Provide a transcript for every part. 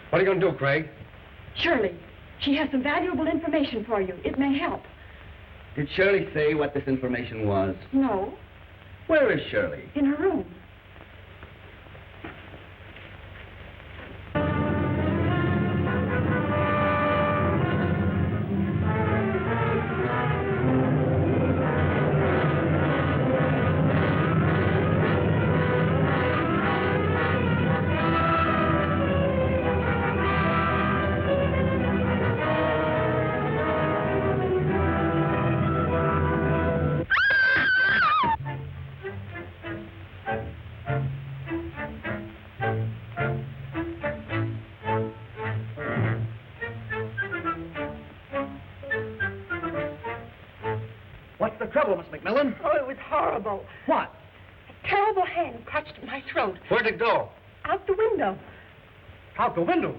What are you going to do, Craig? Shirley, she has some valuable information for you. It may help. Did Shirley say what this information was? No. Where is Shirley? In her room. What's the trouble, Miss McMillan? Oh, it was horrible. What? A terrible hand clutched at my throat. Where'd it go? Out the window. Out the window.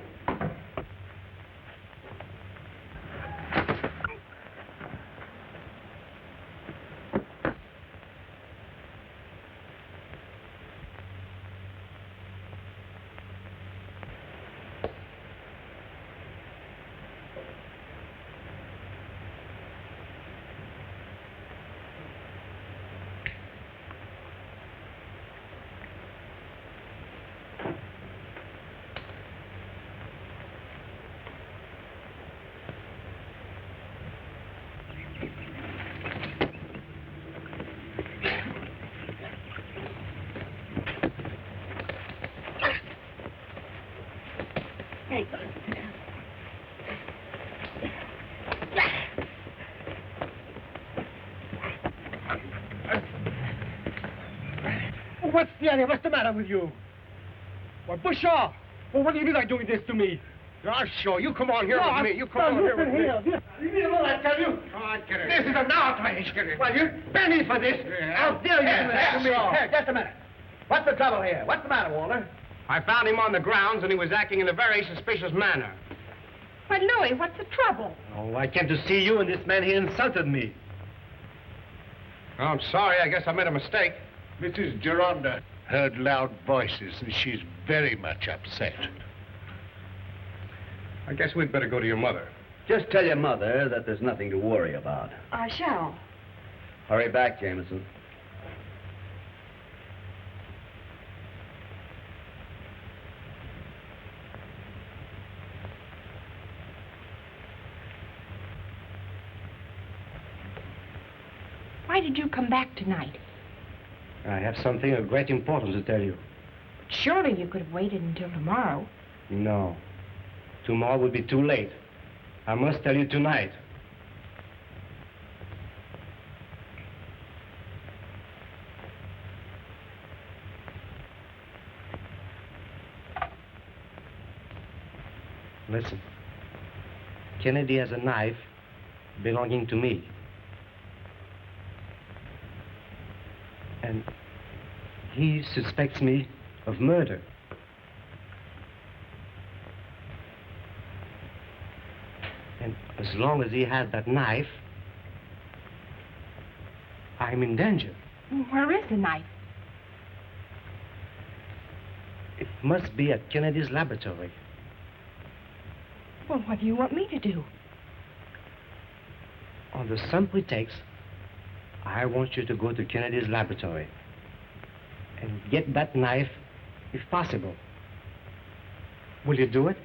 What's the idea? What's the matter with you? Well, Bushaw! Well, what do you mean by doing this to me? I'll show you. Come on here with me. You come on here with me. Leave me alone, I tell you. Come on, get it. This is an outrage. Well, you pay me for this. How dare you do that to me? Here, just a minute. What's the trouble here? What's the matter, Walter? I found him on the grounds, and he was acting in a very suspicious manner. Why, Louis, what's the trouble? Oh, I came to see you, and this man, he insulted me. Oh, I'm sorry. I guess I made a mistake. Mrs. Geronda heard loud voices, and she's very much upset. I guess we'd better go to your mother. Just tell your mother that there's nothing to worry about. I shall. Hurry back, Jameson. Why did you come back tonight? I have something of great importance to tell you. But surely you could have waited until tomorrow. No. Tomorrow would be too late. I must tell you tonight. Listen. Kennedy has a knife belonging to me. And he suspects me of murder. And as long as he has that knife, I'm in danger. Where is the knife? It must be at Kennedy's laboratory. Well, what do you want me to do? Under some pretext, I want you to go to Kennedy's laboratory and get that knife if possible. Will you do it?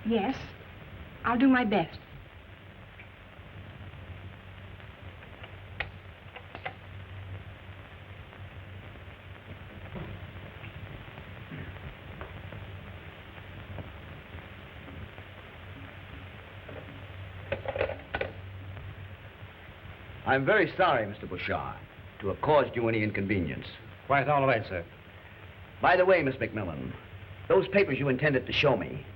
Yes, I'll do my best. I'm very sorry, Mr. Bouchard, to have caused you any inconvenience. Quite all right, sir. By the way, Miss McMillan, those papers you intended to show me,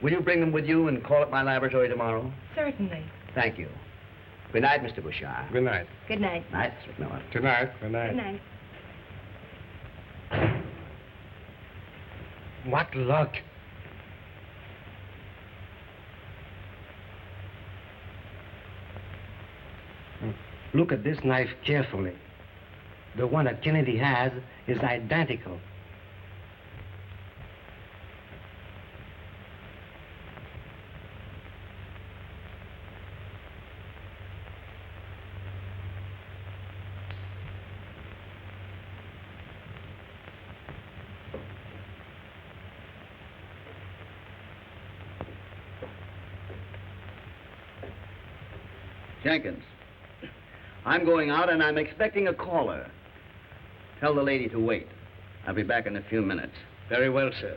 will you bring them with you and call at my laboratory tomorrow? Certainly. Thank you. Good night, Mr. Bouchard. Good night. Good night. Night, Miss McMillan. Good night. Good night. Good night. What luck. Look at this knife carefully. The one that Kennedy has is identical. Jenkins, I'm going out and I'm expecting a caller. Tell the lady to wait. I'll be back in a few minutes. Very well, sir.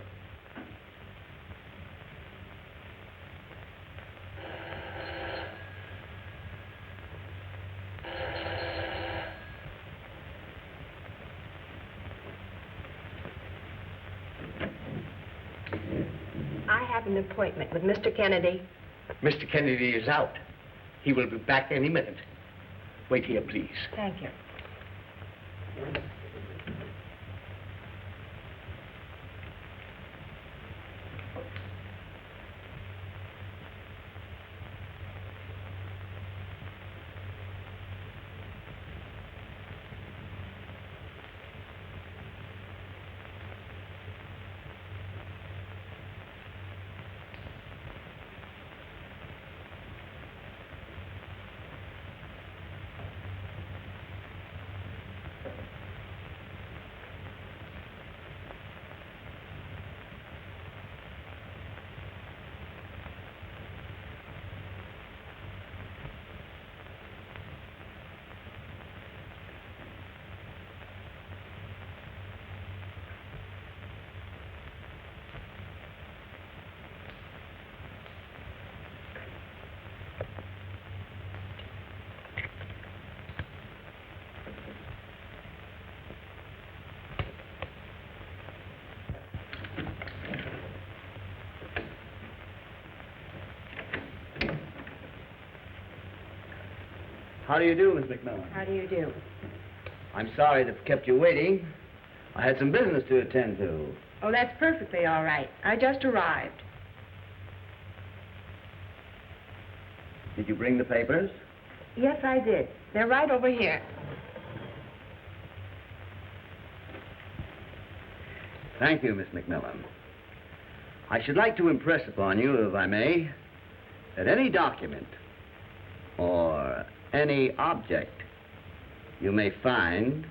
I have an appointment with Mr. Kennedy. Mr. Kennedy is out. He will be back any minute. Wait here, please. Thank you. How do you do, Miss McMillan? How do you do? I'm sorry to have kept you waiting. I had some business to attend to. Oh, that's perfectly all right. I just arrived. Did you bring the papers? Yes, I did. They're right over here. Thank you, Miss McMillan. I should like to impress upon you, if I may, that any document or any object you may find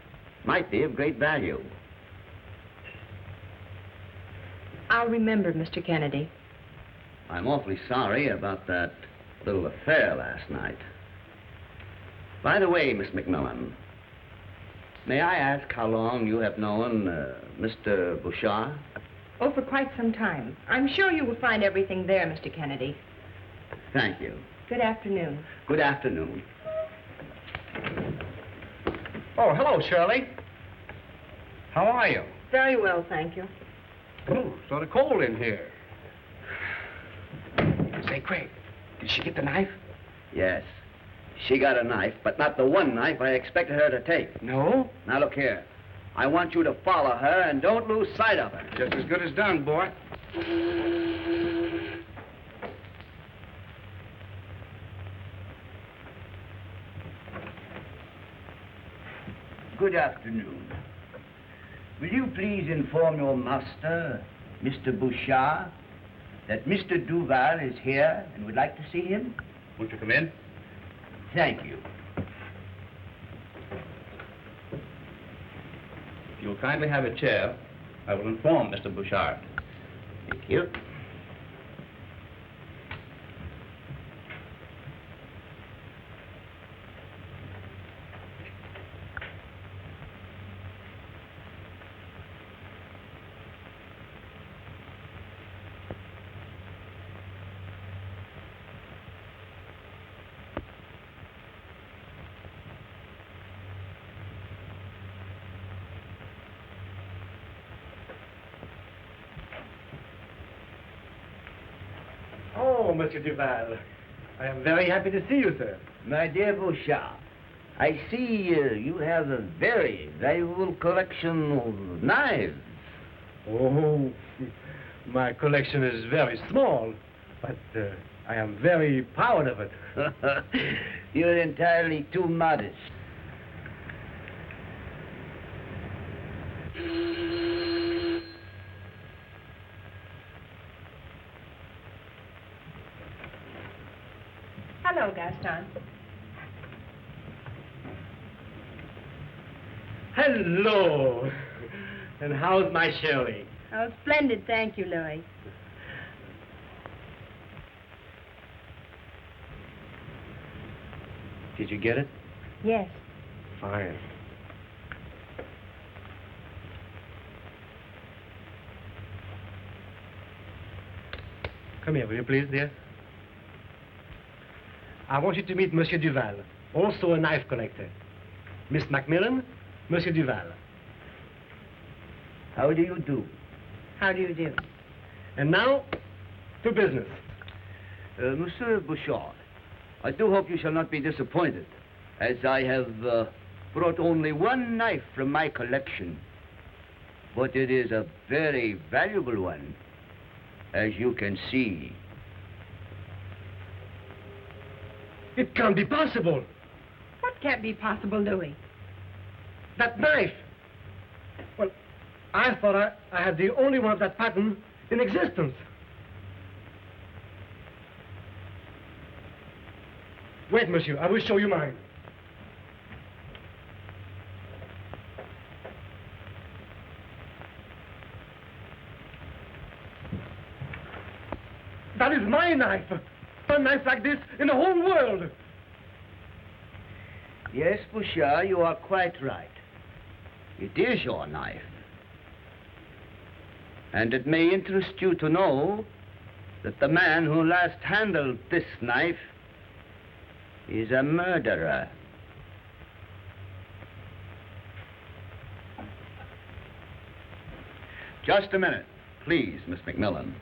might be of great value. I'll remember, Mr. Kennedy. I'm awfully sorry about that little affair last night. By the way, Miss McMillan, may I ask how long you have known Mr. Bouchard? Oh, for quite some time. I'm sure you will find everything there, Mr. Kennedy. Thank you. Good afternoon. Good afternoon. Oh, hello, Shirley. How are you? Very well, thank you. Oh, sort of cold in here. Say, Craig, did she get the knife? Yes. She got a knife, but not the one knife I expected her to take. No? Now, look here. I want you to follow her and don't lose sight of her. Just as good as done, boy. Good afternoon. Will you please inform your master, Mr. Bouchard, that Mr. Duval is here and would like to see him? Won't you come in? Thank you. If you'll kindly have a chair, I will inform Mr. Bouchard. Thank you. Oh, Monsieur Duval. I am very happy to see you, sir. My dear Bouchard, I see you have a very valuable collection of knives. Oh, my collection is very small, but I am very proud of it. You're entirely too modest. Hello, Gaston. Hello. And how's my Shirley? Oh, splendid, thank you, Louis. Did you get it? Yes. Fine. Come here, will you please, dear? I want you to meet Monsieur Duval, also a knife collector. Miss Macmillan, Monsieur Duval. How do you do? How do you do? And now, to business. Monsieur Bouchard, I do hope you shall not be disappointed, as I have brought only one knife from my collection. But it is a very valuable one, as you can see. It can't be possible. What can't be possible, Louis? That knife. Well, I thought I had the only one of that pattern in existence. Wait, monsieur, I will show you mine. That is my knife. A knife like this in the whole world. Yes, Bouchard, you are quite right. It is your knife. And it may interest you to know that the man who last handled this knife is a murderer. Just a minute, please, Miss McMillan.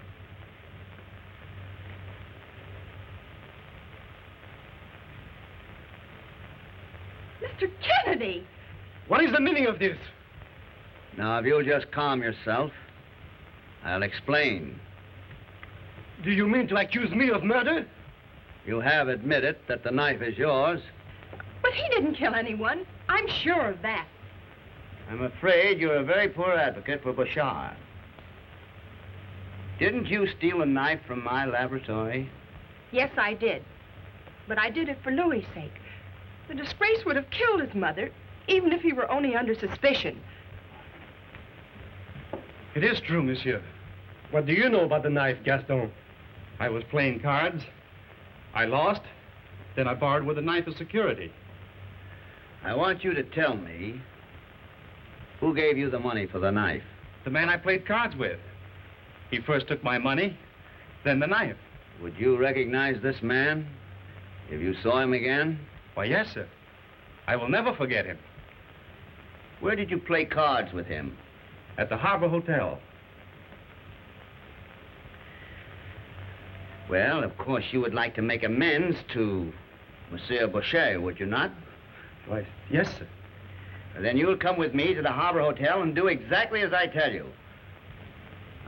Mr. Kennedy! What is the meaning of this? Now, if you'll just calm yourself, I'll explain. Do you mean to accuse me of murder? You have admitted that the knife is yours. But he didn't kill anyone. I'm sure of that. I'm afraid you're a very poor advocate for Bouchard. Didn't you steal a knife from my laboratory? Yes, I did. But I did it for Louis' sake. The disgrace would have killed his mother, even if he were only under suspicion. It is true, monsieur. What do you know about the knife, Gaston? I was playing cards. I lost. Then I borrowed with a knife as security. I want you to tell me who gave you the money for the knife. The man I played cards with. He first took my money, then the knife. Would you recognize this man if you saw him again? Why, yes, sir. I will never forget him. Where did you play cards with him? At the Harbor Hotel. Well, of course, you would like to make amends to Monsieur Boucher, would you not? Why, yes, sir. Then you'll come with me to the Harbor Hotel and do exactly as I tell you.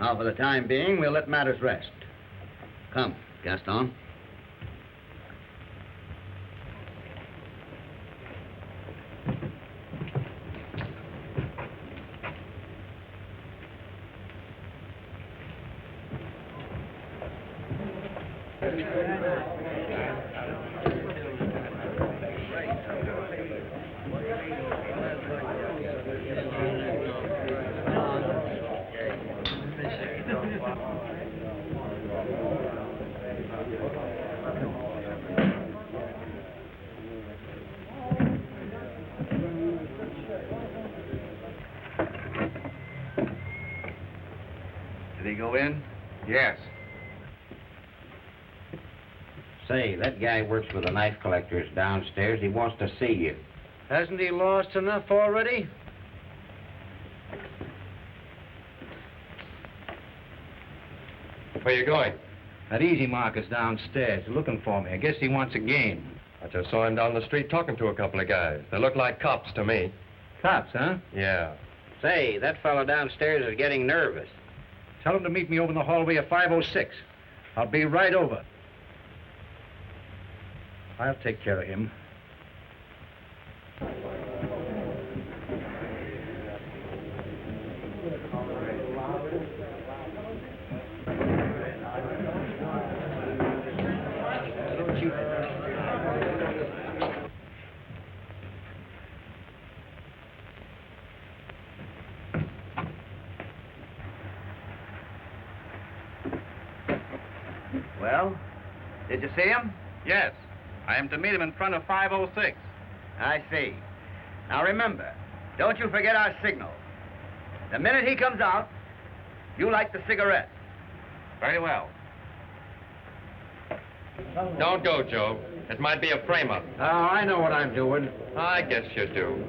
Now, for the time being, we'll let matters rest. Come, Gaston. Did he go in? Yes. Say, that guy works with the knife collectors downstairs. He wants to see you. Hasn't he lost enough already? Where you going? That Easy Mark is downstairs looking for me. I guess he wants a game. I just saw him down the street talking to a couple of guys. They look like cops to me. Cops, huh? Yeah. Say, that fellow downstairs is getting nervous. Tell him to meet me over in the hallway of 506. I'll be right over. I'll take care of him. Well, did you see him? Yes. I am to meet him in front of 506. I see. Now remember, don't you forget our signal. The minute he comes out, you light the cigarette. Very well. Don't go, Joe. It might be a frame-up. Oh, I know what I'm doing. I guess you do.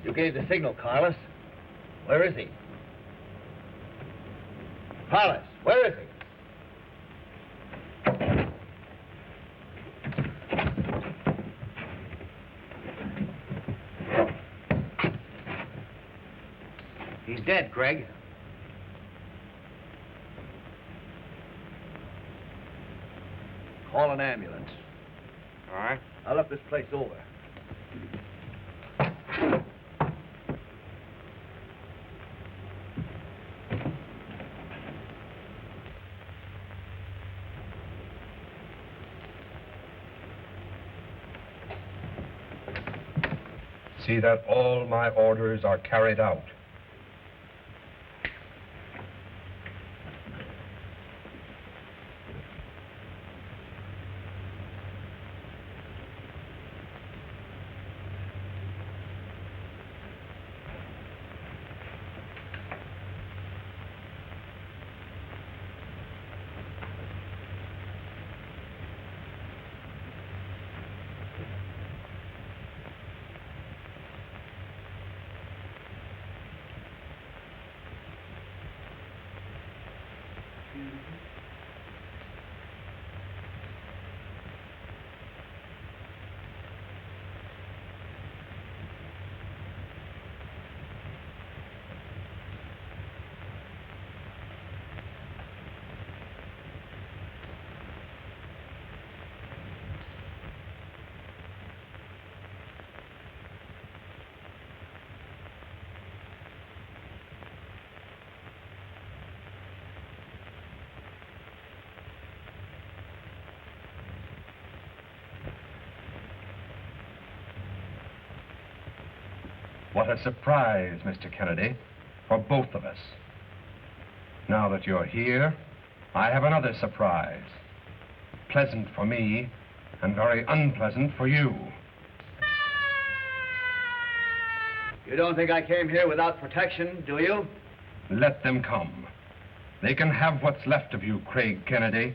You gave the signal, Carlos. Where is he? Carlos, where is he? He's dead, Craig. Call an ambulance. All right. I'll look this place over. See that all my orders are carried out. What a surprise, Mr. Kennedy, for both of us. Now that you're here, I have another surprise. Pleasant for me, and very unpleasant for you. You don't think I came here without protection, do you? Let them come. They can have what's left of you, Craig Kennedy.